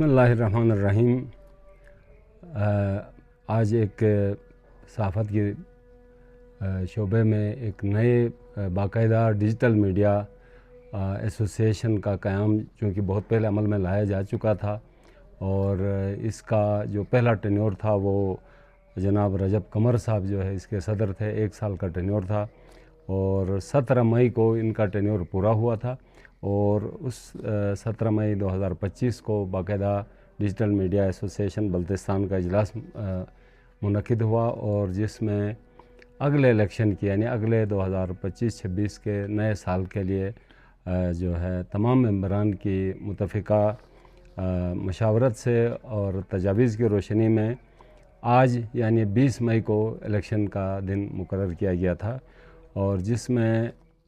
بسم اللہ الرحمن الرحیم۔ آج ایک صحافت کے شعبے میں ایک نئے باقاعدہ ڈیجیٹل میڈیا ایسوسیشن کا قیام چونکہ بہت پہلے عمل میں لایا جا چکا تھا، اور اس کا جو پہلا ٹینیور تھا وہ جناب رجب قمر صاحب جو ہے اس کے صدر تھے۔ 1 سال کا ٹینیور تھا، اور 17 مئی کو ان کا ٹینیور پورا ہوا تھا، اور اس 17 مئی 2025 کو باقاعدہ ڈیجیٹل میڈیا ایسوسیشن بلتستان کا اجلاس منعقد ہوا، اور جس میں اگلے الیکشن کی یعنی اگلے 2025-26 کے نئے سال کے لیے جو ہے تمام ممبران کی متفقہ مشاورت سے اور تجاویز کی روشنی میں آج یعنی 20 مئی کو الیکشن کا دن مقرر کیا گیا تھا، اور جس میں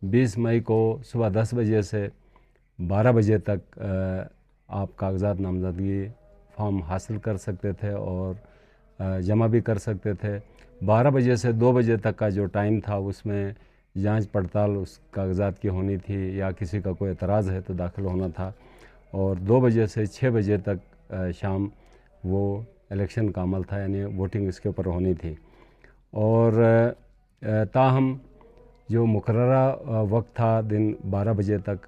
20 مئی کو صبح 10 بجے سے 12 بجے تک آپ کاغذات نامزدگی فارم حاصل کر سکتے تھے اور جمع بھی کر سکتے تھے۔ 12 بجے سے 2 بجے تک کا جو ٹائم تھا اس میں جانچ پڑتال اس کاغذات کی ہونی تھی، یا کسی کا کوئی اعتراض ہے تو داخل ہونا تھا، اور 2 بجے سے 6 بجے تک شام وہ الیکشن کا عمل تھا، یعنی ووٹنگ اس کے اوپر ہونی تھی۔ اور تاہم جو مقررہ وقت تھا دن 12 بجے تک،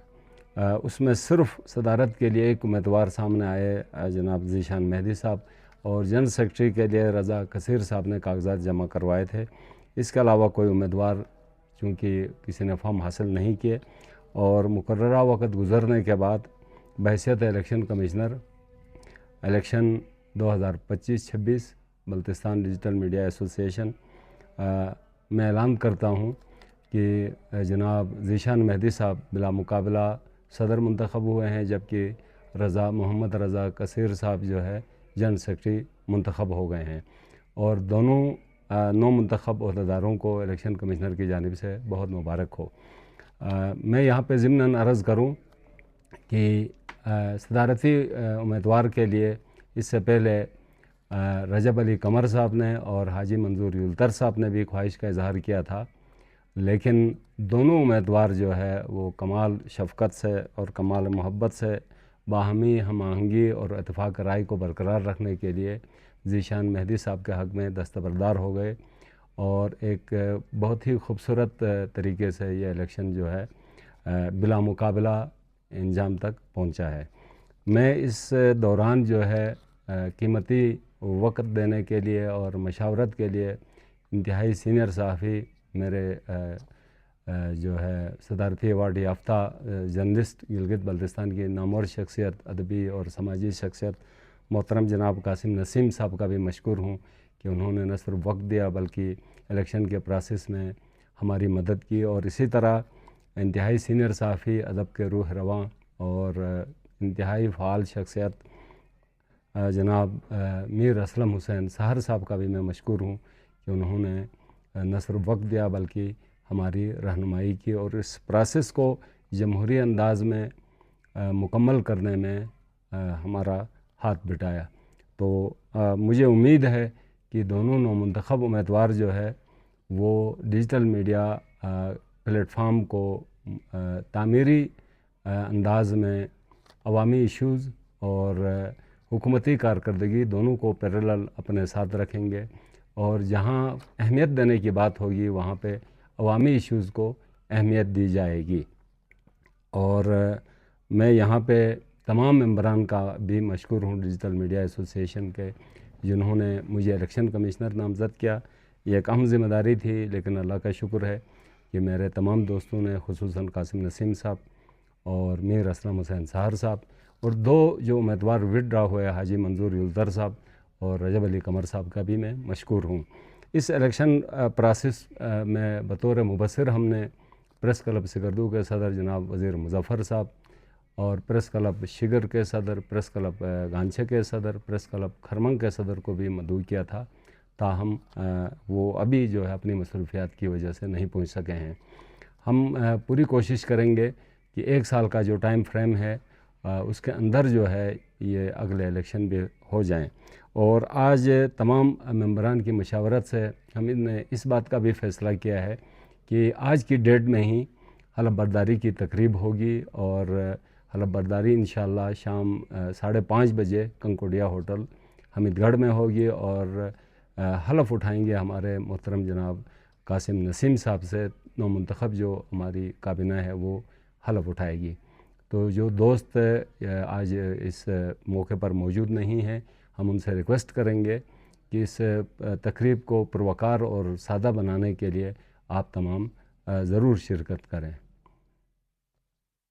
اس میں صرف صدارت کے لیے ایک امیدوار سامنے آئے جناب ذیشان مہدی صاحب، اور جنرل سیکرٹری کے لیے رضا کثیر صاحب نے کاغذات جمع کروائے تھے۔ اس کے علاوہ کوئی امیدوار چونکہ کسی نے فارم حاصل نہیں کیے، اور مقررہ وقت گزرنے کے بعد بحیثیت election commissioner election 2025-26 Baltistan digital media association میں اعلان کرتا ہوں کہ جناب ذیشان مہدی صاحب بلا مقابلہ صدر منتخب ہوئے ہیں، جبکہ محمد رضا کثیر صاحب جو ہے جنرل سیکرٹری منتخب ہو گئے ہیں، اور دونوں نو منتخب عہدیداروں کو الیکشن کمشنر کی جانب سے بہت مبارک ہو۔ میں یہاں پہ ضمناً عرض کروں کہ صدارتی امیدوار کے لیے اس سے پہلے رجب علی قمر صاحب نے اور حاجی منظور یلتر صاحب نے بھی خواہش کا اظہار کیا تھا، لیکن دونوں امیدوار جو ہے وہ کمال شفقت سے اور کمال محبت سے باہمی ہم آہنگی اور اتفاق رائے کو برقرار رکھنے کے لیے ذیشان مہدی صاحب کے حق میں دستبردار ہو گئے، اور ایک بہت ہی خوبصورت طریقے سے یہ الیکشن جو ہے بلا مقابلہ انجام تک پہنچا ہے۔ میں اس دوران جو ہے قیمتی وقت دینے کے لیے اور مشاورت کے لیے انتہائی سینئر صحافی میرے جو ہے صدارتی ایوارڈ یافتہ جرنلسٹ گلگت بلتستان کی نامور شخصیت، ادبی اور سماجی شخصیت محترم جناب قاسم نسیم صاحب کا بھی مشکور ہوں کہ انہوں نے نہ صرف وقت دیا بلکہ الیکشن کے پروسیس میں ہماری مدد کی، اور اسی طرح انتہائی سینئر صحافی، ادب کے روح رواں اور انتہائی فعال شخصیت جناب میر اسلم حسین سہر صاحب کا بھی میں مشکور ہوں کہ انہوں نے نہ صرف وقت دیا بلکہ ہماری رہنمائی کی، اور اس پروسیس کو جمہوری انداز میں مکمل کرنے میں ہمارا ہاتھ بٹایا۔ تو مجھے امید ہے کہ دونوں نومنتخب امیدوار جو ہے وہ ڈیجیٹل میڈیا پلیٹ فارم کو تعمیری انداز میں عوامی ایشوز اور حکومتی کارکردگی دونوں کو پیرالل اپنے ساتھ رکھیں گے، اور جہاں اہمیت دینے کی بات ہوگی وہاں پہ عوامی ایشوز کو اہمیت دی جائے گی۔ اور میں یہاں پہ تمام ممبران کا بھی مشکور ہوں ڈیجیٹل میڈیا ایسوسیشن کے، جنہوں نے مجھے الیکشن کمشنر نامزد کیا۔ یہ ایک اہم ذمہ داری تھی، لیکن اللہ کا شکر ہے کہ میرے تمام دوستوں نے، خصوصاً قاسم نسیم صاحب اور میر اسلم حسین سہر صاحب، اور 2 جو امیدوار وڈرا ہوئے حاجی منظور یلتر صاحب اور رجب علی قمر صاحب کا بھی میں مشکور ہوں۔ اس الیکشن پروسیس میں بطور مبصر ہم نے پریس کلب سکردو کے صدر جناب وزیر مظفر صاحب، اور پریس کلب شگر کے صدر، پریس کلب گانچے کے صدر، پریس کلب کھرمنگ کے صدر کو بھی مدعو کیا تھا، تاہم وہ ابھی جو ہے اپنی مصروفیات کی وجہ سے نہیں پہنچ سکے ہیں۔ ہم پوری کوشش کریں گے کہ 1 سال کا جو ٹائم فریم ہے اس کے اندر جو ہے یہ اگلے الیکشن بھی ہو جائیں، اور آج تمام ممبران کی مشاورت سے ہم نے اس بات کا بھی فیصلہ کیا ہے کہ آج کی ڈیٹ میں ہی حلف برداری کی تقریب ہوگی، اور حلف برداری انشاءاللہ شام 5:30 بجے کنکوڈیا ہوٹل حمید گڑھ میں ہوگی، اور حلف اٹھائیں گے ہمارے محترم جناب قاسم نسیم صاحب سے، نو منتخب جو ہماری کابینہ ہے وہ حلف اٹھائے گی۔ تو جو دوست آج اس موقع پر موجود نہیں ہیں، ہم ان سے ریکویسٹ کریں گے کہ اس تقریب کو پروقار اور سادہ بنانے کے لیے آپ تمام ضرور شرکت کریں۔